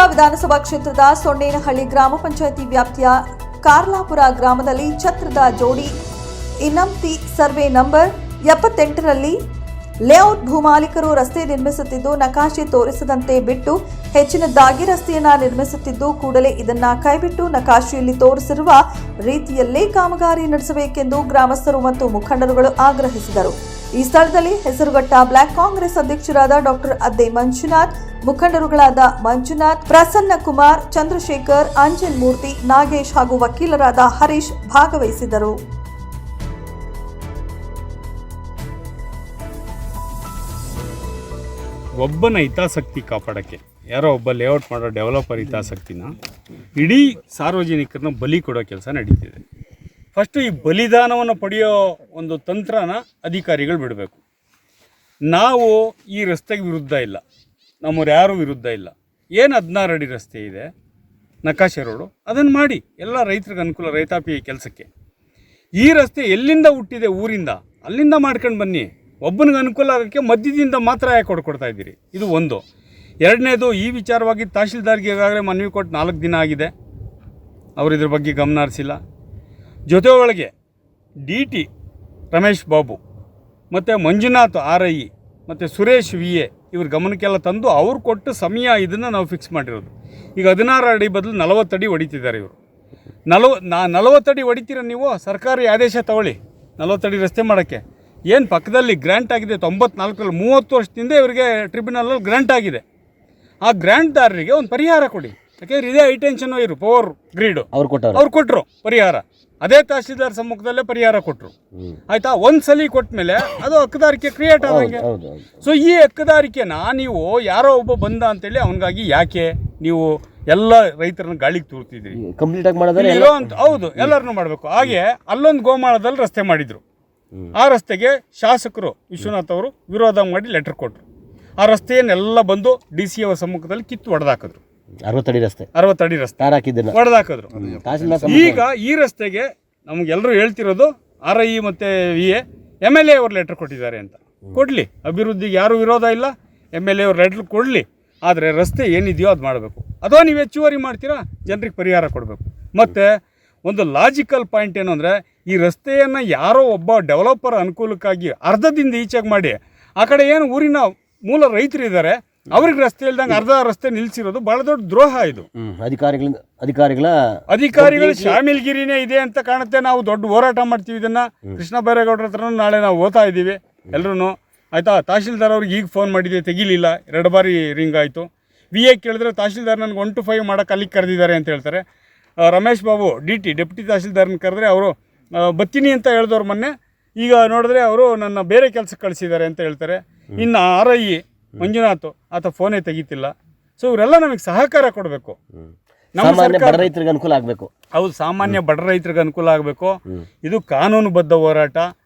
ವಿಧಾನಸಭಾ ಕ್ಷೇತ್ರದ ಸೊನ್ನೇನಹಳ್ಳಿ ಗ್ರಾಮ ಪಂಚಾಯಿತಿ ವ್ಯಾಪ್ತಿಯ ಕಾರ್ಲಾಪುರ ಗ್ರಾಮದಲ್ಲಿ ಛತ್ರದ ಜೋಡಿ ಇನ್ನಂತಿ ಸರ್ವೆ ನಂಬರ್ 78ರಲ್ಲಿ ಲೇಔಟ್ ಭೂಮಾಲೀಕರು ರಸ್ತೆ ನಿರ್ಮಿಸುತ್ತಿದ್ದು ನಕಾಶೆ ತೋರಿಸದಂತೆ ಬಿಟ್ಟು ಹೆಚ್ಚಿನದಾಗಿ ರಸ್ತೆಯನ್ನ ನಿರ್ಮಿಸುತ್ತಿದ್ದು ಕೂಡಲೇ ಇದನ್ನ ಕೈಬಿಟ್ಟು ನಕಾಶೆಯಲ್ಲಿ ತೋರಿಸಿರುವ ರೀತಿಯಲ್ಲೇ ಕಾಮಗಾರಿ ನಡೆಸಬೇಕೆಂದು ಗ್ರಾಮಸ್ಥರು ಮತ್ತು ಮುಖಂಡರುಗಳು ಆಗ್ರಹಿಸಿದರು. ಈ ಸ್ಥಳದಲ್ಲಿ ಹೆಸರುಘಟ್ಟ ಬ್ಲಾಕ್ ಕಾಂಗ್ರೆಸ್ ಅಧ್ಯಕ್ಷರಾದ ಡಾಕ್ಟರ್ ಅದ್ದೆ ಮಂಜುನಾಥ್, ಮುಖಂಡರುಗಳಾದ ಮಂಜುನಾಥ್, ಪ್ರಸನ್ನ ಕುಮಾರ್, ಚಂದ್ರಶೇಖರ್, ಅಂಜನ್ ಮೂರ್ತಿ, ನಾಗೇಶ್ ಹಾಗೂ ವಕೀಲರಾದ ಹರೀಶ್ ಭಾಗವಹಿಸಿದರು. ಒಬ್ಬನ ಹಿತಾಸಕ್ತಿ ಕಾಪಾಡೋಕ್ಕೆ ಯಾರೋ ಒಬ್ಬ ಲೇಔಟ್ ಮಾಡೋ ಡೆವಲಪರ್ ಹಿತಾಸಕ್ತಿನ ಇಡೀ ಸಾರ್ವಜನಿಕರನ್ನ ಬಲಿ ಕೊಡೋ ಕೆಲಸ ನಡೀತಿದೆ. ಫಸ್ಟು ಈ ಬಲಿದಾನವನ್ನು ಪಡೆಯೋ ಒಂದು ತಂತ್ರನ ಅಧಿಕಾರಿಗಳು ಬಿಡಬೇಕು. ನಾವು ಈ ರಸ್ತೆಗೆ ವಿರುದ್ಧ ಇಲ್ಲ, ನಮ್ಮವ್ರು ಯಾರೂ ವಿರುದ್ಧ ಇಲ್ಲ. ಏನು 16 ಅಡಿ ರಸ್ತೆ ಇದೆ ನಕಾಶೆ ರೋಡು, ಅದನ್ನು ಮಾಡಿ ಎಲ್ಲ ರೈತರಿಗೆ ಅನುಕೂಲ, ರೈತಾಪಿ ಕೆಲಸಕ್ಕೆ. ಈ ರಸ್ತೆ ಎಲ್ಲಿಂದ ಹುಟ್ಟಿದೆ ಊರಿಂದ ಅಲ್ಲಿಂದ ಮಾಡ್ಕೊಂಡು ಬನ್ನಿ. ಒಬ್ಬನಿಗೆ ಅನುಕೂಲ ಆಗೋಕ್ಕೆ ಮಧ್ಯದಿಂದ ಮಾತ್ರ ಯಾಕೆ ಕೊಡ್ತಾ ಇದ್ದೀರಿ? ಇದು ಒಂದು. ಎರಡನೇದು, ಈ ವಿಚಾರವಾಗಿ ತಹಶೀಲ್ದಾರ್ಗೆ ಈಗಾಗಲೇ ಮನವಿ ಕೊಟ್ಟು 4 ದಿನ ಆಗಿದೆ, ಅವರು ಇದ್ರ ಬಗ್ಗೆ ಗಮನ ಹರಿಸಿಲ್ಲ. ಜೊತೆ ಒಳಗೆ DT ರಮೇಶ್ ಬಾಬು ಮತ್ತು ಮಂಜುನಾಥ್ RI ಮತ್ತು ಸುರೇಶ್ VA ಇವ್ರ ಗಮನಕ್ಕೆಲ್ಲ ತಂದು ಅವ್ರು ಕೊಟ್ಟು ಸಮಯ ಇದನ್ನು ನಾವು ಫಿಕ್ಸ್ ಮಾಡಿರೋದು. ಈಗ 16 ಅಡಿ ಬದಲು 40 ಅಡಿ ಹೊಡಿತಿದ್ದಾರೆ ಇವರು. 40 ಅಡಿ ಹೊಡಿತೀರ ನೀವು? ಸರ್ಕಾರಿ ಆದೇಶ ತಗೊಳ್ಳಿ 40 ಅಡಿ ರಸ್ತೆ ಮಾಡೋಕ್ಕೆ. ಏನು ಪಕ್ಕದಲ್ಲಿ ಗ್ರ್ಯಾಂಟ್ ಆಗಿದೆ 94ರಲ್ಲಿ, 30 ವರ್ಷದಿಂದ ಇವರಿಗೆ ಟ್ರಿಬ್ಯುನಲಲ್ಲಿ ಗ್ರ್ಯಾಂಟ್ ಆಗಿದೆ. ಆ ಗ್ರ್ಯಾಂಟ್ದಾರರಿಗೆ ಒಂದು ಪರಿಹಾರ ಕೊಡಿ. ಯಾಕೆಂದರೆ ಇದೇ ಹೈಟೆನ್ಷನ್ ಇರು ಪವರ್ ಗ್ರಿಡ್ ಅವ್ರು ಕೊಟ್ಟರು ಪರಿಹಾರ. ಅದೇ ತಹಶೀಲ್ದಾರ್ ಸಮ್ಮುಖದಲ್ಲೇ ಪರಿಹಾರ ಕೊಟ್ಟರು. ಆಯಿತಾ? ಒಂದು ಸಲ ಕೊಟ್ಟ ಮೇಲೆ ಅದು ಹಕ್ಕುದಾರಿಕೆ ಕ್ರಿಯೇಟ್ ಆದಂಗೆ. ಸೊ ಈ ಹಕ್ಕುದಾರಿಕೆನ ನೀವು ಯಾರೋ ಒಬ್ಬ ಬಂದ ಅಂತೇಳಿ ಅವನಿಗಾಗಿ ಯಾಕೆ ನೀವು ಎಲ್ಲ ರೈತರನ್ನ ಗಾಳಿಗೆ ತೂರ್ತಿದ್ರಿ? ಕಂಪ್ಲೀಟ್ ಆಗಿ ಮಾಡೋದ್ರೆ ಹೌದು, ಎಲ್ಲರನ್ನೂ ಮಾಡಬೇಕು. ಹಾಗೆ ಅಲ್ಲೊಂದು ಗೋಮಾಳದಲ್ಲಿ ರಸ್ತೆ ಮಾಡಿದರು. ಆ ರಸ್ತೆಗೆ ಶಾಸಕರು ವಿಶ್ವನಾಥ್ ಅವರು ವಿರೋಧ ಮಾಡಿ ಲೆಟರ್ ಕೊಟ್ಟರು. ಆ ರಸ್ತೆಯನ್ನೆಲ್ಲ ಬಂದು DC ಅವರ ಸಮ್ಮುಖದಲ್ಲಿ ಕಿತ್ತು ಹೊಡೆದಾಕಿದ್ರು. 60 ಅಡಿ ರಸ್ತೆ ಹೊಡೆದಾಕಿದ್ರು. ಈಗ ಈ ರಸ್ತೆಗೆ ನಮಗೆಲ್ಲರೂ ಹೇಳ್ತಿರೋದು RI ಮತ್ತು VA MLA ಅವರು ಲೆಟರ್ ಕೊಟ್ಟಿದ್ದಾರೆ ಅಂತ. ಕೊಡಲಿ, ಅಭಿವೃದ್ಧಿಗೆ ಯಾರೂ ವಿರೋಧ ಇಲ್ಲ, MLA ಅವ್ರು ಲೆಟ್ರ್ ಕೊಡಲಿ. ಆದರೆ ರಸ್ತೆ ಏನಿದೆಯೋ ಅದು ಮಾಡಬೇಕು. ಅಥವಾ ನೀವು ಹೆಚ್ಚುವರಿ ಮಾಡ್ತೀರಾ, ಜನರಿಗೆ ಪರಿಹಾರ ಕೊಡಬೇಕು. ಮತ್ತು ಒಂದು ಲಾಜಿಕಲ್ ಪಾಯಿಂಟ್ ಏನು ಅಂದರೆ, ಈ ರಸ್ತೆಯನ್ನು ಯಾರೋ ಒಬ್ಬ ಡೆವಲಪರ್ ಅನುಕೂಲಕ್ಕಾಗಿ ಅರ್ಧದಿಂದ ಈಚೆಗೆ ಮಾಡಿ, ಆ ಕಡೆ ಏನು ಊರಿನ ಮೂಲ ರೈತರು ಇದ್ದಾರೆ ಅವ್ರಿಗೆ ರಸ್ತೆ ಇಲ್ದಂಗೆ ಅರ್ಧ ರಸ್ತೆ ನಿಲ್ಲಿಸಿರೋದು ಭಾಳ ದೊಡ್ಡ ದ್ರೋಹ. ಇದು ಅಧಿಕಾರಿಗಳ ಶಾಮಿಲ್ಗಿರಿನೇ ಇದೆ ಅಂತ ಕಾಣುತ್ತೆ. ನಾವು ದೊಡ್ಡ ಹೋರಾಟ ಮಾಡ್ತೀವಿ ಇದನ್ನು. ಕೃಷ್ಣ ಬೈರೇಗೌಡರ ಹತ್ರ ನಾಳೆ ನಾವು ಓದ್ತಾ ಇದ್ದೀವಿ ಎಲ್ಲರೂ. ಆಯಿತಾ? ತಹಶೀಲ್ದಾರ್ ಅವ್ರಿಗೆ ಈಗ ಫೋನ್ ಮಾಡಿದ್ದೆ, ತೆಗಿಲಿಲ್ಲ, 2 ಬಾರಿ ರಿಂಗ್ ಆಯಿತು. VA ಕೇಳಿದ್ರೆ ತಹಶೀಲ್ದಾರ್ ನನಗೆ 1 to 5 ಮಾಡೋಕ್ಕೆ ಅಲ್ಲಿಗೆ ಕರೆದಿದ್ದಾರೆ ಅಂತ ಹೇಳ್ತಾರೆ. ರಮೇಶ್ ಬಾಬು DT ಡೆಪ್ಯೂಟಿ ತಹಶೀಲ್ದಾರ್ನ ಕರೆದ್ರೆ ಅವರು ಬತ್ತೀನಿ ಅಂತ ಹೇಳಿದವ್ರು ಮೊನ್ನೆ. ಈಗ ನೋಡಿದ್ರೆ ಅವರು ನನ್ನ ಬೇರೆ ಕೆಲಸಕ್ಕೆ ಕಳಿಸಿದ್ದಾರೆ ಅಂತ ಹೇಳ್ತಾರೆ. ಇನ್ನು RI ಮಂಜುನಾಥ್ ಆತ ಫೋನೇ ತೆಗಿತಿಲ್ಲ. ಸೊ ಇವರೆಲ್ಲ ನಮಗೆ ಸಹಕಾರ ಕೊಡಬೇಕು. ರೈತರಿಗೆ ಅನುಕೂಲ ಆಗಬೇಕು. ಹೌದು, ಸಾಮಾನ್ಯ ಬಡ ರೈತರಿಗೆ ಅನುಕೂಲ ಆಗಬೇಕು. ಇದು ಕಾನೂನುಬದ್ಧ ಹೋರಾಟ.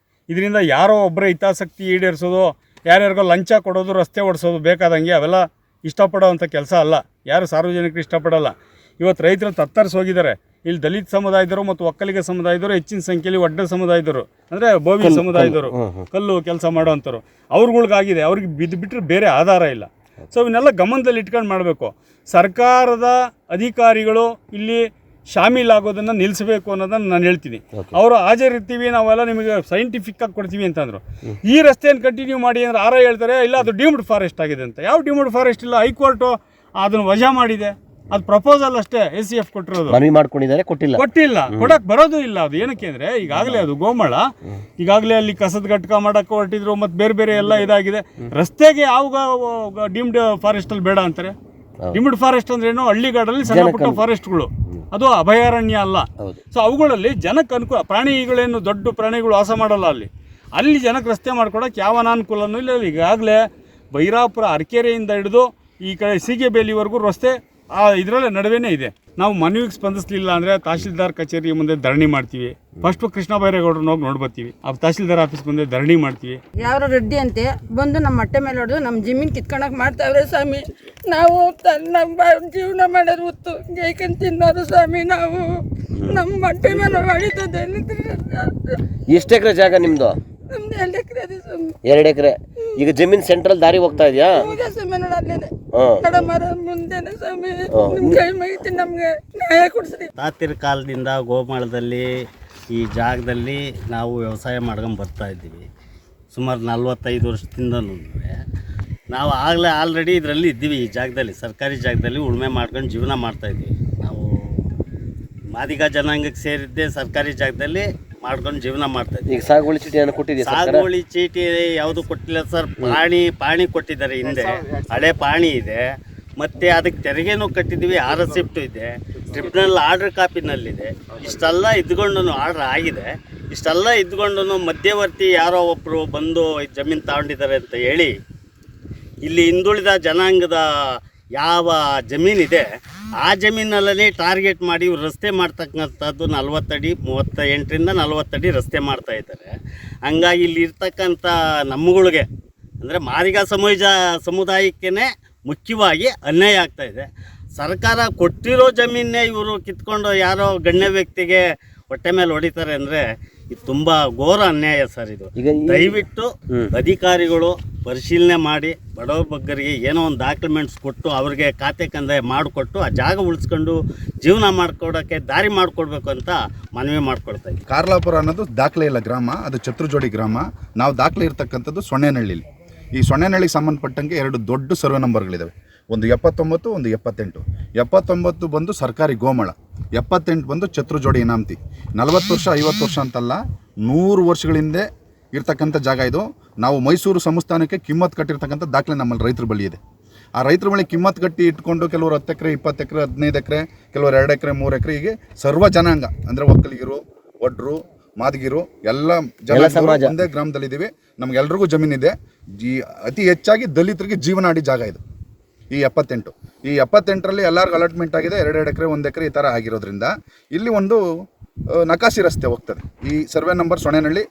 ಇದರಿಂದ ಯಾರೋ ಒಬ್ಬರ ಹಿತಾಸಕ್ತಿ ಈಡೇರಿಸೋದು, ಯಾರ್ಯಾರಿಗೋ ಲಂಚ ಕೊಡೋದು, ರಸ್ತೆ ಓಡಿಸೋದು ಬೇಕಾದಂಗೆ ಅವೆಲ್ಲ ಇಷ್ಟಪಡೋವಂಥ ಕೆಲಸ ಅಲ್ಲ. ಯಾರು ಸಾರ್ವಜನಿಕರು ಇಷ್ಟಪಡೋಲ್ಲ. ಇವತ್ತು ರೈತರು ತತ್ತರಿಸಿ ಹೋಗಿದ್ದಾರೆ. ಇಲ್ಲಿ ದಲಿತ ಸಮುದಾಯದವರು ಮತ್ತು ಒಕ್ಕಲಿಗ ಸಮುದಾಯದವರು ಹೆಚ್ಚಿನ ಸಂಖ್ಯೆಯಲ್ಲಿ ಒಡ್ಡ ಸಮುದಾಯದವರು ಅಂದರೆ ಬೋವಿ ಸಮುದಾಯದವರು, ಕಲ್ಲು ಕೆಲಸ ಮಾಡೋವಂಥವ್ರು, ಅವ್ರುಗಳಿಗಾಗಿದೆ. ಅವ್ರಿಗೆ ಬಿಟ್ಟರೆ ಬೇರೆ ಆಧಾರ ಇಲ್ಲ. ಸೊ ಇವನ್ನೆಲ್ಲ ಗಮನದಲ್ಲಿ ಇಟ್ಕೊಂಡು ಮಾಡಬೇಕು. ಸರ್ಕಾರದ ಅಧಿಕಾರಿಗಳು ಇಲ್ಲಿ ಶಾಮೀಲಾಗೋದನ್ನು ನಿಲ್ಲಿಸಬೇಕು ಅನ್ನೋದನ್ನು ನಾನು ಹೇಳ್ತೀನಿ. ಅವರು ಹಾಜರಿರ್ತೀವಿ, ನಾವೆಲ್ಲ ನಿಮಗೆ ಸೈಂಟಿಫಿಕ್ಕಾಗಿ ಕೊಡ್ತೀವಿ ಅಂತಂದರು. ಈ ರಸ್ತೆಯನ್ನು ಕಂಟಿನ್ಯೂ ಮಾಡಿ ಅಂದರೆ RI ಹೇಳ್ತಾರೆ ಇಲ್ಲ ಅದು ಡೀಮ್ಡ್ ಫಾರೆಸ್ಟ್ ಆಗಿದೆ ಅಂತ. ಯಾವ ಡೀಮ್ಡ್ ಫಾರೆಸ್ಟ್ ಇಲ್ಲ, ಹೈಕೋರ್ಟು ಅದನ್ನು ವಜಾ ಮಾಡಿದೆ. ಅದು ಪ್ರಪೋಸಲ್ ಅಷ್ಟೇ ACF ಕೊಟ್ಟಿರೋದು. ಕೊಟ್ಟಿಲ್ಲ, ಕೊಡಕ್ಕೆ ಬರೋದು ಇಲ್ಲ. ಅದು ಏನಕ್ಕೆ ಅಂದರೆ ಈಗಾಗಲೇ ಅದು ಗೋಮಾಳ, ಈಗಾಗಲೇ ಅಲ್ಲಿ ಕಸದ ಘಟಕ ಮಾಡೋಕ್ಕೆ ಹೊರಟಿದ್ರು, ಮತ್ತು ಬೇರೆ ಬೇರೆ ಎಲ್ಲ ಇದಾಗಿದೆ. ರಸ್ತೆಗೆ ಯಾವ ಡೀಮ್ಡ್ ಫಾರೆಸ್ಟಲ್ಲಿ ಬೇಡ ಅಂತಾರೆ. ಡೀಮ್ಡ್ ಫಾರೆಸ್ಟ್ ಅಂದ್ರೆ ಏನು? ಹಳ್ಳಿಗಾಡಲ್ಲಿ ಸಣ್ಣ ಪುಟ್ಟ ಫಾರೆಸ್ಟ್ಗಳು, ಅದು ಅಭಯಾರಣ್ಯ ಅಲ್ಲ. ಸೊ ಅವುಗಳಲ್ಲಿ ಜನಕ್ಕೆ ಅನುಕೂಲ. ಪ್ರಾಣಿಗಳೇನು ದೊಡ್ಡ ಪ್ರಾಣಿಗಳು ವಾಸ ಮಾಡಲ್ಲ ಅಲ್ಲಿ ಜನಕ್ಕೆ ರಸ್ತೆ ಮಾಡ್ಕೊಡೋಕೆ ಯಾವ ಅನಾನುಕೂಲನೂ ಇಲ್ಲ. ಈಗಾಗಲೇ ಬೈರಾಪುರ ಅರಕೆರೆಯಿಂದ ಹಿಡಿದು ಈ ಕಡೆ ಸೀಗೆಬೇಲಿವರೆಗೂ ರಸ್ತೆ ಇದರಲ್ಲೇ ನಡುವೆನೇ ಇದೆ. ನಾವು ಮನವಿಗೆ ಸ್ಪಂದಿಸಲಿಲ್ಲ ಅಂದರೆ ತಹಶೀಲ್ದಾರ್ ಕಚೇರಿ ಮುಂದೆ ಧರಣಿ ಮಾಡ್ತೀವಿ. ಫಸ್ಟ್ ಕೃಷ್ಣ ಬೈರೇಗೌಡರನ್ನ ಹೋಗಿ ನೋಡ್ಬರ್ತೀವಿ. ತಹಶೀಲ್ದಾರ್ ಆಫೀಸ್ ಮುಂದೆ ಧರಣಿ ಮಾಡ್ತೀವಿ. ಯಾರೋ ರೆಡ್ಡಿ ಅಂತೆ ಬಂದು ನಮ್ಮ ಹೊಟ್ಟೆ ಮೇಲೆ ಹೊಡೆದು ನಮ್ಮ ಜಮೀನು ಕಿತ್ಕೊಳಕ್ಕೆ ಮಾಡ್ತಾವ್ರೆ ಸ್ವಾಮಿ. ನಾವು ನಮ್ಮ ಜೀವನ ಮಾಡೋದು ಹೊತ್ತು ಗೈಕಂತ ತಿನ್ನೋರು ಸ್ವಾಮಿ. ನಾವು ನಮ್ಮ ಹೊಟ್ಟೆ ಮೇಲೆ ಹೊಡಿತದೆ. ಎಷ್ಟು ಎಕರೆ ಜಾಗ ನಿಮ್ಮದು? ನಮ್ದು 2 ಎಕರೆ. 2 ಎಕರೆ. ಈಗ ಜಮೀನ್ ಸೆಂಟ್ರಲ್ ದಾರಿ ಹೋಗ್ತಾ ಇದೆಯಾ? ಹೌದಾ ಸ್ವಾಮಿ ನೋಡಿ ಅಲ್ಲೇನೆ ಹಾಂ. ನಡಮರ ಮುಂದೆನೆ ಸ್ವಾಮಿ ನಿಮ್ ಕೈ ಮುಗಿತಿ ನಮ್ಗೆ ನ್ಯಾಯ ಕೊಡ್ಸ್ರಿ. ತಾತಿರ ಕಾಲದಿಂದ ಗೋಮಾಳದಲ್ಲಿ ಈ ಜಾಗದಲ್ಲಿ ನಾವು ವ್ಯವಸಾಯ ಮಾಡ್ಕೊಂಡು ಬರ್ತಾ ಇದ್ದೀವಿ. ಸುಮಾರು 45 ವರ್ಷದಿಂದನೂ ನಾವು ಆಲ್ರೆಡಿ ಇದರಲ್ಲಿ ಇದ್ದೀವಿ. ಈ ಜಾಗದಲ್ಲಿ ಸರ್ಕಾರಿ ಜಾಗದಲ್ಲಿ ಉಳುಮೆ ಮಾಡ್ಕೊಂಡು ಜೀವನ ಮಾಡ್ತಾಯಿದ್ದೀವಿ. ನಾವು ಮಾದಿಗ ಜನಾಂಗಕ್ಕೆ ಸೇರಿದ್ದೆ ಸರ್ಕಾರಿ ಜಾಗದಲ್ಲಿ ಮಾಡ್ಕೊಂಡು ಜೀವನ ಮಾಡ್ತಾಯಿದ್ದೀವಿ. ಈಗ ಸಾಗುವಳಿ ಚೀಟಿಯನ್ನು ಕೊಟ್ಟಿದ್ದೀವಿ. ಸಾಗುವಳಿ ಚೀಟಿ ಯಾವುದು ಕೊಟ್ಟಿಲ್ಲ ಸರ್. ಪಾಣಿ ಕೊಟ್ಟಿದ್ದಾರೆ, ಹಿಂದೆ ಹಳೆ ಪಾಣಿ ಇದೆ, ಮತ್ತು ಅದಕ್ಕೆ ತೆರಿಗೆನೂ ಕಟ್ಟಿದ್ದೀವಿ. RSIPಟು ಇದೆ, ಟ್ರಿಬ್ಯುನಲ್ ಆರ್ಡರ್ ಕಾಪಿನಲ್ಲಿದೆ. ಇಷ್ಟೆಲ್ಲ ಇದ್ಕೊಂಡು ಆರ್ಡ್ರ್ ಆಗಿದೆ. ಇಷ್ಟೆಲ್ಲ ಇದ್ಕೊಂಡು ಮಧ್ಯವರ್ತಿ ಯಾರೋ ಒಬ್ಬರು ಬಂದು ಜಮೀನು ತಗೊಂಡಿದ್ದಾರೆ ಅಂತ ಹೇಳಿ ಇಲ್ಲಿ ಹಿಂದುಳಿದ ಜನಾಂಗದ ಯಾವ ಜಮೀನಿದೆ ಆ ಜಮೀನಲ್ಲೇ ಟಾರ್ಗೆಟ್ ಮಾಡಿ ಇವ್ರು ರಸ್ತೆ ಮಾಡ್ತಕ್ಕಂಥದ್ದು 40 ಅಡಿ 38ರಿಂದ 40 ಅಡಿ ರಸ್ತೆ ಮಾಡ್ತಾಯಿದ್ದಾರೆ. ಹಂಗಾಗಿ ಇಲ್ಲಿ ಇರ್ತಕ್ಕಂಥ ನಮ್ಮಗಳಿಗೆ ಅಂದರೆ ಮಾದಿಗ ಸಮುದಾಯಕ್ಕೇ ಮುಖ್ಯವಾಗಿ ಅನ್ಯಾಯ ಆಗ್ತಾಯಿದೆ. ಸರ್ಕಾರ ಕೊಟ್ಟಿರೋ ಜಮೀನೇ ಇವರು ಕಿತ್ಕೊಂಡು ಯಾರೋ ಗಣ್ಯ ವ್ಯಕ್ತಿಗೆ ಹೊಟ್ಟೆ ಮೇಲೆ ಹೊಡಿತಾರೆ ಅಂದರೆ ಇದು ತುಂಬ ಘೋರ ಅನ್ಯಾಯ ಸರ್. ಇದು ದಯವಿಟ್ಟು ಅಧಿಕಾರಿಗಳು ಪರಿಶೀಲನೆ ಮಾಡಿ ಬಡವ ಬಗ್ಗರಿಗೆ ಏನೋ ಒಂದು ಡಾಕ್ಯುಮೆಂಟ್ಸ್ ಕೊಟ್ಟು ಅವ್ರಿಗೆ ಖಾತೆ ಕಂದಾಯ ಮಾಡಿಕೊಟ್ಟು ಆ ಜಾಗ ಉಳಿಸ್ಕೊಂಡು ಜೀವನ ಮಾಡ್ಕೊಡೋಕ್ಕೆ ದಾರಿ ಮಾಡಿಕೊಡ್ಬೇಕು ಅಂತ ಮನವಿ ಮಾಡ್ಕೊಳ್ತಾ ಇದ್ದೀವಿ. ಕಾರ್ಲಾಪುರ ಅನ್ನೋದು ದಾಖಲೆ ಇಲ್ಲ ಗ್ರಾಮ, ಅದು ಚತುರ್ಜೋಡಿ ಗ್ರಾಮ. ನಾವು ದಾಖಲೆ ಇರ್ತಕ್ಕಂಥದ್ದು ಸೊಣ್ಣೆನಹಳ್ಳಿಲಿ. ಈ ಸೊಣ್ಣೆನಹಳ್ಳಿಗೆ ಸಂಬಂಧಪಟ್ಟಂಗೆ 2 ದೊಡ್ಡ ಸರ್ವೆ ನಂಬರ್ಗಳಿದ್ದಾವೆ. ಒಂದು 79, ಒಂದು 78. 79 ಬಂದು ಸರ್ಕಾರಿ ಗೋಮಾಳ, 78 ಬಂದು ಚತುರ್ಜೋಡಿ ಇನಾಮತಿ. 40 ವರ್ಷ 50 ವರ್ಷ ಅಂತಲ್ಲ, 100 ವರ್ಷಗಳಿಂದ ಇರ್ತಕ್ಕಂಥ ಜಾಗ ಇದು. ನಾವು ಮೈಸೂರು ಸಂಸ್ಥಾನಕ್ಕೆ ಕಿಮ್ಮತ್ತು ಕಟ್ಟಿರ್ತಕ್ಕಂಥ ದಾಖಲೆ ನಮ್ಮಲ್ಲಿ ರೈತರ ಬಳಿ ಇದೆ. ಆ ರೈತರ ಬಳಿ ಕಿಮ್ಮತ್ತು ಕಟ್ಟಿ ಇಟ್ಕೊಂಡು ಕೆಲವರು 10 ಎಕರೆ 20 ಎಕರೆ 15 ಎಕರೆ, ಕೆಲವರು 2 ಎಕರೆ 3 ಎಕರೆ, ಹೀಗೆ ಸರ್ವ ಜನಾಂಗ ಅಂದರೆ ಒಕ್ಕಲಿಗರು, ಒಡ್ರು, ಮಾದಿಗಿರು ಎಲ್ಲ ಜನ ಒಂದೇ ಗ್ರಾಮದಲ್ಲಿದ್ದೀವಿ. ನಮಗೆಲ್ರಿಗೂ ಜಮೀನಿದೆ. ಅತಿ ಹೆಚ್ಚಾಗಿ ದಲಿತರಿಗೆ ಜೀವನಾಡಿ ಜಾಗ ಇದು ಈ 78. ಈ 78ರಲ್ಲಿ ಎಲ್ಲರಿಗೂ ಅಲಾಟ್ಮೆಂಟ್ ಆಗಿದೆ. 2 ಎಕರೆ 1 ಎಕರೆ ಈ ಥರ ಆಗಿರೋದ್ರಿಂದ ಇಲ್ಲಿ ಒಂದು ನಕಾಸಿ ರಸ್ತೆ ಹೋಗ್ತದೆ. ಈ ಸರ್ವೆ ನಂಬರ್ ಸೊಣ್ಣೆನಹಳ್ಳಿ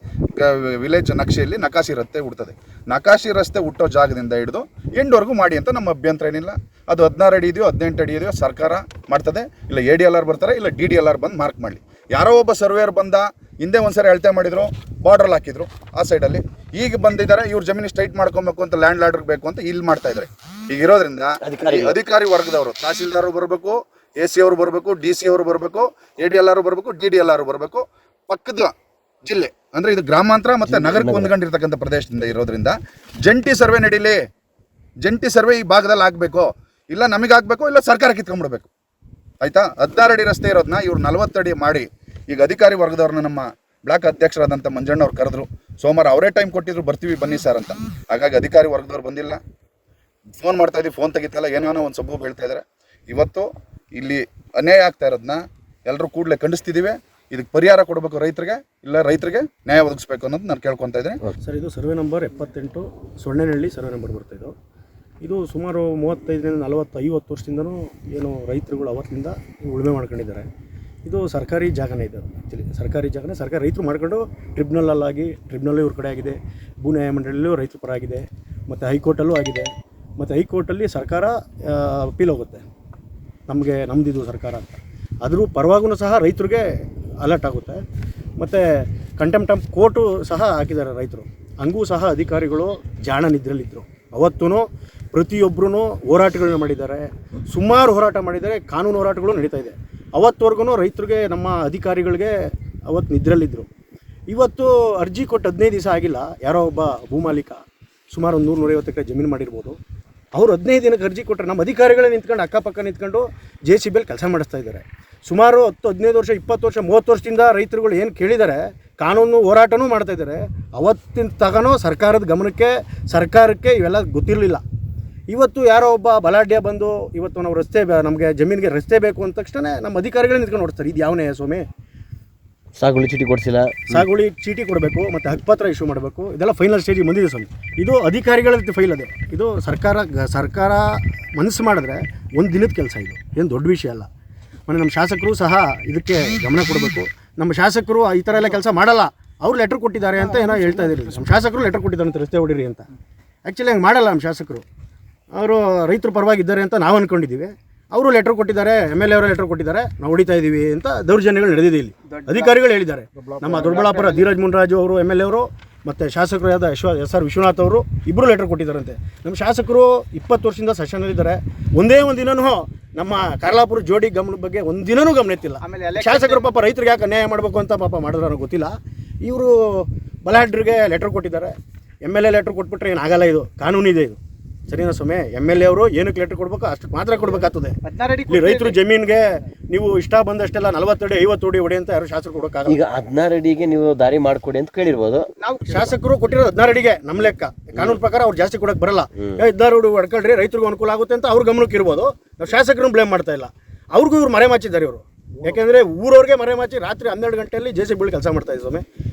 ವಿಲೇಜ್ ನಕ್ಷೆಯಲ್ಲಿ ನಕಾಸಿ ರಸ್ತೆ ಹುಡ್ತದೆ. ನಕಾಸಿ ರಸ್ತೆ ಹುಟ್ಟೋ ಜಾಗದಿಂದ ಹಿಡಿದು ಎಂಡ್ವರೆಗೂ ಮಾಡಿ ಅಂತ ನಮ್ಮ ಅಭ್ಯಂತರ ಏನಿಲ್ಲ. ಅದು 16 ಅಡಿ ಇದೆಯೋ 18 ಅಡಿ ಇದೆಯೋ ಸರ್ಕಾರ ಮಾಡ್ತದೆ. ಇಲ್ಲ ADLR ಬರ್ತಾರೆ, ಇಲ್ಲ DDLR ಬಂದು ಮಾರ್ಕ್ ಮಾಡಲಿ. ಯಾರೋ ಒಬ್ಬ ಸರ್ವೇಯರ್ ಬಂದ, ಹಿಂದೆ ಒಂದ್ಸರಿ ಅಳತೆ ಮಾಡಿದ್ರು, ಬಾರ್ಡ್ರಲ್ಲಿ ಹಾಕಿದ್ರು ಆ ಸೈಡಲ್ಲಿ. ಈಗ ಬಂದಿದ್ದಾರೆ, ಇವ್ರ ಜಮೀನು ಸ್ಟ್ರೈಟ್ ಮಾಡ್ಕೊಬೇಕು ಅಂತ ಲ್ಯಾಂಡ್ ಲಾರ್ಡರ್ ಬೇಕು ಅಂತ ಇಲ್ಲಿ ಮಾಡ್ತಾ ಇದ್ದಾರೆ. ಈಗ ಇರೋದ್ರಿಂದ ಅಧಿಕಾರಿ ವರ್ಗದವರು, ತಹಸೀಲ್ದಾರ್ ಬರಬೇಕು, AC ಅವರು ಬರಬೇಕು, DC ಅವರು ಬರಬೇಕು, ADLR ಬರಬೇಕು, DDLR ಬರಬೇಕು. ಪಕ್ಕದ ಜಿಲ್ಲೆ ಅಂದರೆ ಇದು ಗ್ರಾಮಾಂತರ ಮತ್ತು ನಗರಕ್ಕೆ ಹೊಂದ್ಕೊಂಡಿರ್ತಕ್ಕಂಥ ಪ್ರದೇಶದಿಂದ ಇರೋದ್ರಿಂದ ಜಂಟಿ ಸರ್ವೆ ನಡೀಲಿ. ಜಂಟಿ ಸರ್ವೆ ಈ ಭಾಗದಲ್ಲಿ ಆಗಬೇಕು. ಇಲ್ಲ ನಮಗೆ ಆಗಬೇಕು, ಇಲ್ಲ ಸರ್ಕಾರ ಕಿತ್ಕೊಂಡ್ಬಿಡ್ಬೇಕು. ಆಯಿತಾ? 16 ಅಡಿ ರಸ್ತೆ ಇರೋದನ್ನ ಇವ್ರು 40 ಅಡಿ ಮಾಡಿ. ಈಗ ಅಧಿಕಾರಿ ವರ್ಗದವ್ರನ್ನ ನಮ್ಮ ಬ್ಲಾಕ್ ಅಧ್ಯಕ್ಷರಾದಂಥ ಮಂಜಣ್ಣ ಅವ್ರು ಕರೆದ್ರು. ಸೋಮವಾರ ಅವರೇ ಟೈಮ್ ಕೊಟ್ಟಿದ್ರು, ಬರ್ತೀವಿ ಬನ್ನಿ ಸರ್ ಅಂತ. ಹಾಗಾಗಿ ಅಧಿಕಾರಿ ವರ್ಗದವ್ರು ಬಂದಿಲ್ಲ. ಫೋನ್ ಮಾಡ್ತಾಯಿದ್ದೀವಿ, ಫೋನ್ ತೆಗಿತಲ್ಲ, ಏನೋ ಒಂದು ಸಬ್ಬು ಹೇಳ್ತಾ ಇದ್ದಾರೆ. ಇವತ್ತು ಇಲ್ಲಿ ಅನ್ಯಾಯ ಆಗ್ತಾ ಇರೋದನ್ನ ಎಲ್ಲರೂ ಕೂಡಲೇ ಖಂಡಿಸ್ತಿದ್ದೀವಿ. ಇದಕ್ಕೆ ಪರಿಹಾರ ಕೊಡಬೇಕು ರೈತರಿಗೆ, ಇಲ್ಲ ರೈತರಿಗೆ ನ್ಯಾಯ ಒದಗಿಸ್ಬೇಕು ಅನ್ನೋದು ನಾನು ಕೇಳ್ಕೊತಾ ಇದ್ದೀನಿ. ಸರ್, ಇದು ಸರ್ವೆ ನಂಬರ್ 78 ಸೊಣ್ಣೆನಹಳ್ಳಿ ಸರ್ವೆ ನಂಬರ್ ಬರ್ತಾಯಿದ್ದು. ಇದು ಸುಮಾರು 35ರಿಂದ 40 50 ವರ್ಷದಿಂದನೂ ಏನು ರೈತರುಗಳು ಅವತ್ತಿಂದ ಉಳುಮೆ ಮಾಡ್ಕೊಂಡಿದ್ದಾರೆ. ಇದು ಸರ್ಕಾರಿ ಜಾಗನೇ ಇದೆ. ಆ್ಯಕ್ಚುಲಿ ಸರ್ಕಾರಿ ಜಾಗನೇ, ಸರ್ಕಾರ ರೈತರು ಮಾಡ್ಕೊಂಡು ಟ್ರಿಬ್ಯುನಲಲ್ಲಾಗಿ, ಟ್ರಿಬ್ಯುನಲ್ಲೂ ಇವ್ರ ಕಡೆ ಆಗಿದೆ, ಭೂ ನ್ಯಾಯ ಮಂಡಳಿಯಲ್ಲೂ ರೈತರ ಪರ ಆಗಿದೆ, ಮತ್ತು ಹೈಕೋರ್ಟಲ್ಲೂ ಆಗಿದೆ. ಮತ್ತು ಹೈಕೋರ್ಟಲ್ಲಿ ಸರ್ಕಾರ ಅಪೀಲ್ ಹೋಗುತ್ತೆ, ನಮ್ಮದಿದು ಸರ್ಕಾರ ಅಂತ. ಅದ್ರ ಪರವಾಗೂ ಸಹ ರೈತರಿಗೆ ಅಲರ್ಟ್ ಆಗುತ್ತೆ. ಮತ್ತು ಕಂಟೆಂಪ್ಟ್ ಆಫ್ ಕೋರ್ಟು ಸಹ ಹಾಕಿದ್ದಾರೆ ರೈತರು. ಹಂಗೂ ಸಹ ಅಧಿಕಾರಿಗಳು ಜಾಣ ನಿದ್ರೆಯಲ್ಲಿದ್ದರು. ಅವತ್ತೂ ಪ್ರತಿಯೊಬ್ಬರೂ ಹೋರಾಟಗಳನ್ನ ಮಾಡಿದ್ದಾರೆ, ಸುಮಾರು ಹೋರಾಟ ಮಾಡಿದ್ದಾರೆ, ಕಾನೂನು ಹೋರಾಟಗಳು ನಡೀತಾ ಇದೆ. ಅವತ್ತವರೆಗೂ ರೈತರಿಗೆ, ನಮ್ಮ ಅಧಿಕಾರಿಗಳಿಗೆ ಅವತ್ತು ನಿದ್ರೆಯಲ್ಲಿದ್ದರು. ಇವತ್ತು ಅರ್ಜಿ ಕೊಟ್ಟು 15 ದಿವಸ ಆಗಿಲ್ಲ. ಯಾರೋ ಒಬ್ಬ ಭೂಮಾಲೀಕ ಸುಮಾರು 100-150 ಎಕರೆ ಜಮೀನು ಮಾಡಿರ್ಬೋದು. ಅವರು 15 ದಿನಕ್ಕೆ ಅರ್ಜಿ ಕೊಟ್ಟರೆ ನಮ್ಮ ಅಧಿಕಾರಿಗಳೇ ನಿಂತ್ಕೊಂಡು ಅಕ್ಕಪಕ್ಕ ನಿಂತ್ಕೊಂಡು JCBಯಲ್ಲಿ ಕೆಲಸ ಮಾಡಿಸ್ತಾ ಇದ್ದಾರೆ. ಸುಮಾರು 10-15 ವರ್ಷ 20 ವರ್ಷ 30 ವರ್ಷದಿಂದ ರೈತರುಗಳು ಏನು ಕೇಳಿದ್ದಾರೆ, ಕಾನೂನು ಹೋರಾಟನೂ ಮಾಡ್ತಾಯಿದ್ದಾರೆ. ಅವತ್ತಿನ ತಗನೋ ಸರ್ಕಾರದ ಗಮನಕ್ಕೆ, ಸರ್ಕಾರಕ್ಕೆ ಇವೆಲ್ಲ ಗೊತ್ತಿರಲಿಲ್ಲ. ಇವತ್ತು ಯಾರೋ ಒಬ್ಬ ಬಲಾಢ್ಯ ಬಂದು ಇವತ್ತು ನಾವು ರಸ್ತೆ ನಮಗೆ ಜಮೀನಿಗೆ ರಸ್ತೆ ಬೇಕು ಅಂದ ತಕ್ಷಣ ನಮ್ಮ ಅಧಿಕಾರಿಗಳೇ ನಿಂತ್ಕೊಂಡು ನೋಡ್ತಾರೆ. ಇದು ಯಾವ ನ್ಯಾಯ ಸ್ವಾಮಿ? ಸಾಗುವಳಿ ಚೀಟಿ ಕೊಡಿಸಿಲ್ಲ, ಸಾಗುವಳಿ ಚೀಟಿ ಕೊಡಬೇಕು, ಮತ್ತು ಹಕ್ಕುಪತ್ರ ಇಶ್ಯೂ ಮಾಡಬೇಕು. ಇದೆಲ್ಲ ಫೈನಲ್ ಸ್ಟೇಜಿಗೆ ಬಂದಿದೆ ಸ್ವಾಮಿ. ಇದು ಅಧಿಕಾರಿಗಳ ಫೈಲ್ ಅದೇ. ಇದು ಸರ್ಕಾರ ಮನಸ್ಸು ಮಾಡಿದ್ರೆ ಒಂದು ದಿನದ ಕೆಲಸ. ಇದು ಏನು ದೊಡ್ಡ ವಿಷಯ ಅಲ್ಲ. ಮತ್ತು ನಮ್ಮ ಶಾಸಕರು ಸಹ ಇದಕ್ಕೆ ಗಮನ ಕೊಡಬೇಕು. ನಮ್ಮ ಶಾಸಕರು ಈ ಥರ ಎಲ್ಲ ಕೆಲಸ ಮಾಡಲ್ಲ. ಅವ್ರು ಲೆಟ್ರ್ ಕೊಟ್ಟಿದ್ದಾರೆ ಅಂತ ಏನೋ ಹೇಳ್ತಾ ಇದ್ದೀರಿ. ನಮ್ಮ ಶಾಸಕರು ಲೆಟ್ರ್ ಕೊಟ್ಟಿದ್ದಾರೆ ಅಂತ ರಸ್ತೆ ಹೊಡಿರಿ ಅಂತ. ಆ್ಯಕ್ಚುಲಿ ಹಂಗೆ ಮಾಡಲ್ಲ ನಮ್ಮ ಶಾಸಕರು. ಅವರು ರೈತರ ಪರವಾಗಿದ್ದಾರೆ ಅಂತ ನಾವು ಅಂದ್ಕೊಂಡಿದ್ದೀವಿ. ಅವರು ಲೆಟ್ರ್ ಕೊಟ್ಟಿದ್ದಾರೆ, MLA ಅವರು ಲೆಟ್ರ್ ಕೊಟ್ಟಿದ್ದಾರೆ, ನಾವು ಹೊಡಿತಾ ಇದ್ದೀವಿ ಅಂತ ದೌರ್ಜನ್ಯಗಳು ನಡೆದಿದೆ ಇಲ್ಲಿ. ಅಧಿಕಾರಿಗಳು ಹೇಳಿದ್ದಾರೆ. ನಮ್ಮ ದೊಡ್ಡಬಳ್ಳಾಪುರ ಧೀರಜ್ ಮುನ್ರಾಜು ಅವರು MLA ಅವರು ಮತ್ತು ಶಾಸಕರಾದ ಎಸ್ ಆರ್ ವಿಶ್ವನಾಥ್ ಅವರು ಇಬ್ಬರು ಲೆಟರ್ ಕೊಟ್ಟಿದ್ದಾರಂತೆ. ನಮ್ಮ ಶಾಸಕರು 20 ವರ್ಷದಿಂದ ಸೆಷನಲ್ಲಿದ್ದಾರೆ. ಒಂದೇ ಒಂದು ದಿನವೂ ನಮ್ಮ ಕಾರ್ಲಾಪುರ ಜೋಡಿ ಗಮನದ ಬಗ್ಗೆ ಒಂದಿನೂ ಗಮನ ಎತ್ತಿಲ್ಲ. ಶಾಸಕರು ಪಾಪ ರೈತರಿಗೆ ಯಾಕೆ ಅನ್ಯಾಯ ಮಾಡಬೇಕು ಅಂತ ಪಾಪ ಮಾಡಿದ್ರು ಗೊತ್ತಿಲ್ಲ. ಇವರು ಬಲಹಡ್ರಿಗೆ ಲೆಟರ್ ಕೊಟ್ಟಿದ್ದಾರೆ. MLA ಲೆಟರ್ ಕೊಟ್ಬಿಟ್ರೆ ಏನಾಗಲ್ಲ, ಇದು ಕಾನೂನಿದೆ, ಇದು ಸರಿನಾ ಸ್ವಾಮಿ? MLA ಅವರು ಏನಕ್ಕೆ ಲೆಟರ್ ಕೊಡ್ಬೇಕು ಅಷ್ಟಕ್ಕೆ ಮಾತ್ರ ಕೊಡಬೇಕಾಗ್ತದೆ. ಇಲ್ಲಿ ರೈತರು ಜಮೀನಿಗೆ ನೀವು ಇಷ್ಟ ಬಂದಷ್ಟೆಲ್ಲ 40 ಅಡಿ 50 ಅಡಿ ಹೊಡಿ ಅಂತ ಯಾರು ಶಾಸಕರು ಕೊಡೋಕ್ಕಾಗಲ್ಲ. ಈಗ 16 ಅಡಿಗೆ ನೀವು ದಾರಿ ಮಾಡಿಕೊಡಿ ಅಂತ ಕೇಳಿರ್ಬೋದು. ನಾವು ಶಾಸಕರು ಕೊಟ್ಟಿರೋದು 16 ಅಡಿಗೆ ನಮ್ಮ ಲೆಕ್ಕ. ಕಾನೂನು ಪ್ರಕಾರ ಅವ್ರು ಜಾಸ್ತಿ ಕೊಡೋಕೆ ಬರಲ್ಲ. 16 ಅಡಿ ಹೊಡ್ಕೊಳ್ರಿ ರೈತರಿಗೂ ಅನುಕೂಲ ಆಗುತ್ತೆ ಅಂತ ಅವ್ರ ಗಮನಕ್ಕೆ ಇರ್ಬೋದು. ನಾವು ಶಾಸಕರನ್ನು ಬ್ಲೇಮ್ ಮಾಡ್ತಾ ಇಲ್ಲ. ಅವ್ರಿಗೂ ಇವ್ರು ಮರೆ ಮಾಚಿದ್ದಾರೆ ಇವರು. ಯಾಕೆಂದರೆ ಊರವ್ರಿಗೆ ಮರೆ ಮಾಚಿ ರಾತ್ರಿ 12 ಗಂಟೆಯಲ್ಲಿ JCB ಕೆಲಸ ಮಾಡ್ತಾ ಇದ್ದೀವಿ ಸ್ವಾಮಿ.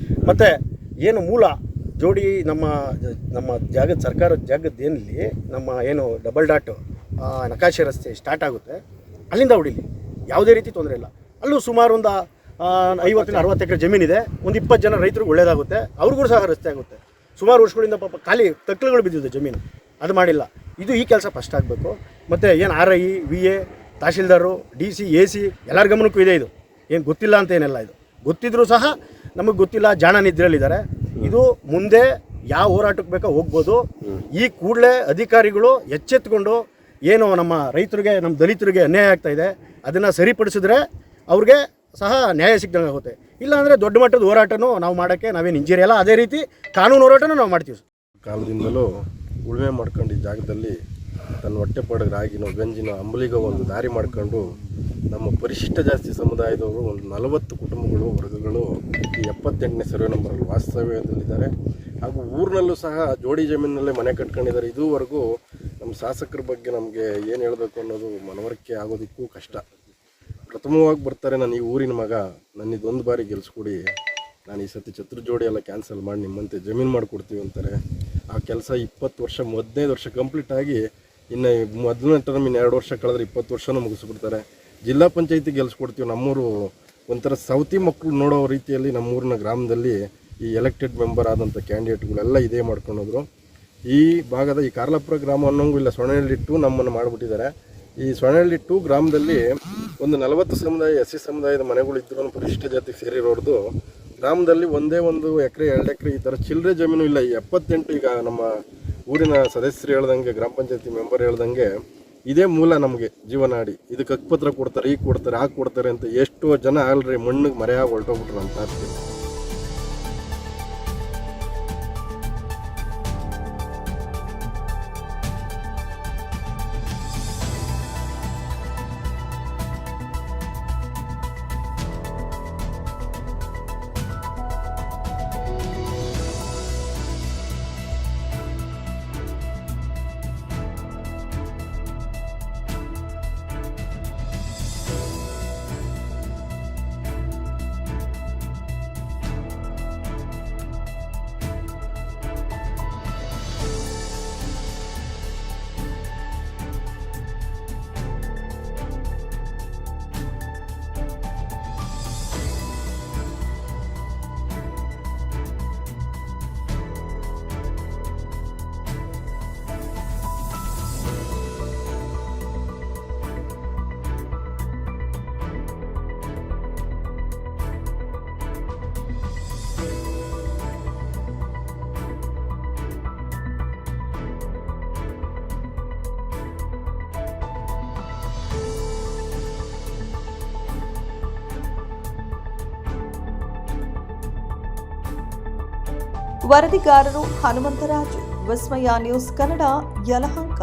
ಮತ್ತು ಏನು ಮೂಲ ಜೋಡಿ ನಮ್ಮ ಜಾಗದ ಸರ್ಕಾರದ ಜಾಗದ್ದೇನಲ್ಲಿ ನಮ್ಮ ಏನು ಡಬಲ್ ಡಾಟ್ ನಕಾಶೆ ರಸ್ತೆ ಸ್ಟಾರ್ಟ್ ಆಗುತ್ತೆ, ಅಲ್ಲಿಂದ ಹೊಡಿಲಿ, ಯಾವುದೇ ರೀತಿ ತೊಂದರೆ ಇಲ್ಲ. ಅಲ್ಲೂ ಸುಮಾರು ಒಂದು 50-60 ಎಕರೆ ಜಮೀನಿದೆ. ಒಂದು 20 ಜನ ರೈತರಿಗೆ ಒಳ್ಳೇದಾಗುತ್ತೆ, ಅವ್ರಿಗೂ ಸಹ ರಸ್ತೆ ಆಗುತ್ತೆ. ಸುಮಾರು ವರ್ಷಗಳಿಂದ ಪಾಪ ಖಾಲಿ ತಕ್ಕಳುಗಳು ಬಿದ್ದಿದೆ ಜಮೀನು, ಅದು ಮಾಡಿಲ್ಲ. ಇದು ಈ ಕೆಲಸ ಫಸ್ಟ್ ಆಗಬೇಕು. ಮತ್ತು ಏನು RI, VA, tahsildar, DC, AC ಎಲ್ಲರ ಗಮನಕ್ಕೂ ಇದೆ. ಇದು ಏನು ಗೊತ್ತಿಲ್ಲ ಅಂತ ಏನೆಲ್ಲ, ಇದು ಗೊತ್ತಿದ್ರೂ ಸಹ ನಮಗೆ ಗೊತ್ತಿಲ್ಲ, ಜಾಣ ನಿದ್ರೆಯಲ್ಲಿದ್ದಾರೆ. ಇದು ಮುಂದೆ ಯಾವ ಹೋರಾಟಕ್ಕೆ ಬೇಕೋ ಹೋಗ್ಬೋದು. ಈ ಕೂಡಲೇ ಅಧಿಕಾರಿಗಳು ಎಚ್ಚೆತ್ಕೊಂಡು ಏನು ನಮ್ಮ ರೈತರಿಗೆ, ನಮ್ಮ ದಲಿತರಿಗೆ ಅನ್ಯಾಯ ಆಗ್ತಾ ಇದೆ ಅದನ್ನು ಸರಿಪಡಿಸಿದ್ರೆ ಅವ್ರಿಗೆ ಸಹ ನ್ಯಾಯ ಸಿಗ್ದಂಗೆ ಆಗುತ್ತೆ. ಇಲ್ಲಾಂದರೆ ದೊಡ್ಡ ಮಟ್ಟದ ಹೋರಾಟನೂ ನಾವು ಮಾಡೋಕ್ಕೆ ನಾವೇನು ಇಂಜಿರಿ ಅಲ್ಲ. ಅದೇ ರೀತಿ ಕಾನೂನು ಹೋರಾಟನೂ ನಾವು ಮಾಡ್ತೀವಿ. ಕಾಲದಿಂದಲೂ ಉಳುಮೆ ಮಾಡ್ಕೊಂಡಿದ್ದ ಜಾಗದಲ್ಲಿ ತನ್ನ ಹೊಟ್ಟೆಪಾಡಿಗೆ ರಾಗಿನೋ ಗಂಜಿನೋ ಅಂಬಲಿಗೋ ಒಂದು ದಾರಿ ಮಾಡ್ಕೊಂಡು ನಮ್ಮ ಪರಿಶಿಷ್ಟ ಜಾಸ್ತಿ ಸಮುದಾಯದವರು ಒಂದು 40 ಕುಟುಂಬಗಳು, ವರ್ಗಗಳು ಈ 78ನೇ ಸರ್ವೆ ನಂಬರಲ್ಲಿ ವಾಸ್ತವ್ಯದಲ್ಲಿದ್ದಾರೆ. ಹಾಗೂ ಊರಿನಲ್ಲೂ ಸಹ ಜೋಡಿ ಜಮೀನಲ್ಲೇ ಮನೆ ಕಟ್ಕೊಂಡಿದ್ದಾರೆ. ಇದುವರೆಗೂ ನಮ್ಮ ಶಾಸಕರ ಬಗ್ಗೆ ನಮಗೆ ಏನು ಹೇಳಬೇಕು ಅನ್ನೋದು ಮನವರಿಕೆ ಆಗೋದಕ್ಕೂ ಕಷ್ಟ. ಪ್ರಥಮವಾಗಿ ಬರ್ತಾರೆ, ನಾನು ಈ ಊರಿನ ಮಗ, ನನ್ನ ಇದೊಂದು ಬಾರಿ ಗೆಲ್ಲಿಸ್ಕೊಡಿ, ನಾನು ಈ ಸತಿ ಚತುರ್ಜೋಡಿ ಎಲ್ಲ ಕ್ಯಾನ್ಸಲ್ ಮಾಡಿ ನಿಮ್ಮಂತೆ ಜಮೀನು ಮಾಡಿಕೊಡ್ತೀವಿ ಅಂತಾರೆ. ಆ ಕೆಲಸ 20 ವರ್ಷ 15 ವರ್ಷ ಕಂಪ್ಲೀಟ್ ಆಗಿ ಇನ್ನು ಮೊದಲನೇ ಟರ್ಮ್ 2 ವರ್ಷ ಕಳೆದ್ರೆ 20 ವರ್ಷನೂ ಮುಗಿಸ್ಬಿಡ್ತಾರೆ. ಜಿಲ್ಲಾ ಪಂಚಾಯತಿ ಗೆಲ್ಲಿಸ್ಕೊಡ್ತೀವಿ. ನಮ್ಮೂರು ಒಂಥರ ಸೌತಿ ಮಕ್ಕಳು ನೋಡೋ ರೀತಿಯಲ್ಲಿ ನಮ್ಮೂರಿನ ಗ್ರಾಮದಲ್ಲಿ ಈ ಎಲೆಕ್ಟೆಡ್ ಮೆಂಬರ್ ಆದಂಥ ಕ್ಯಾಂಡಿಡೇಟ್ಗಳೆಲ್ಲ ಇದೇ ಮಾಡ್ಕೊಂಡೋದ್ರು. ಈ ಭಾಗದ ಈ ಕಾರ್ಲಾಪುರ ಗ್ರಾಮ ಅನ್ನೋಂಗೂ ಇಲ್ಲ, ಸೊಣೆಹಳ್ಳಿಟ್ಟು ನಮ್ಮನ್ನು ಮಾಡಿಬಿಟ್ಟಿದ್ದಾರೆ. ಈ ಸೊಣೆಹಳ್ಳಿಟ್ಟು ಗ್ರಾಮದಲ್ಲಿ ಒಂದು 40 ಸಮುದಾಯ SC ಸಮುದಾಯದ ಮನೆಗಳಿದ್ರೂ ಪರಿಶಿಷ್ಟ ಜಾತಿಗೆ ಸೇರಿರೋರ್ದು ಗ್ರಾಮದಲ್ಲಿ ಒಂದೇ 1 ಎಕರೆ 2 ಎಕರೆ ಈ ಥರ ಚಿಲ್ಲರೆ ಜಮೀನು ಇಲ್ಲ. ಈ 78 ಈಗ ನಮ್ಮ ಊರಿನ ಸದಸ್ಯರು ಹೇಳ್ದಂಗೆ, ಗ್ರಾಮ ಪಂಚಾಯತಿ ಮೆಂಬರ್ ಹೇಳ್ದಂಗೆ ಇದೇ ಮೂಲ ನಮಗೆ ಜೀವನಾಡಿ. ಇದಕ್ಕೆ ಹಕ್ಕುಪತ್ರ ಕೊಡ್ತಾರೆ, ಈಗ ಕೊಡ್ತಾರೆ, ಆಗ ಕೊಡ್ತಾರೆ ಅಂತ ಎಷ್ಟೋ ಜನ ಆಲ್ರೆಡಿ ಮಣ್ಣಿಗೆ ಮರೆಯಾಗಿ ಹೊರಟೋಗ್ಬಿಟ್ರು ಅಂತ ಇರ್ತೀವಿ. ವರದಿಗಾರರು ಹನುಮಂತರಾಜು, ವಿಸ್ಮಯ ನ್ಯೂಸ್ ಕನ್ನಡ, ಯಲಹಂಕ.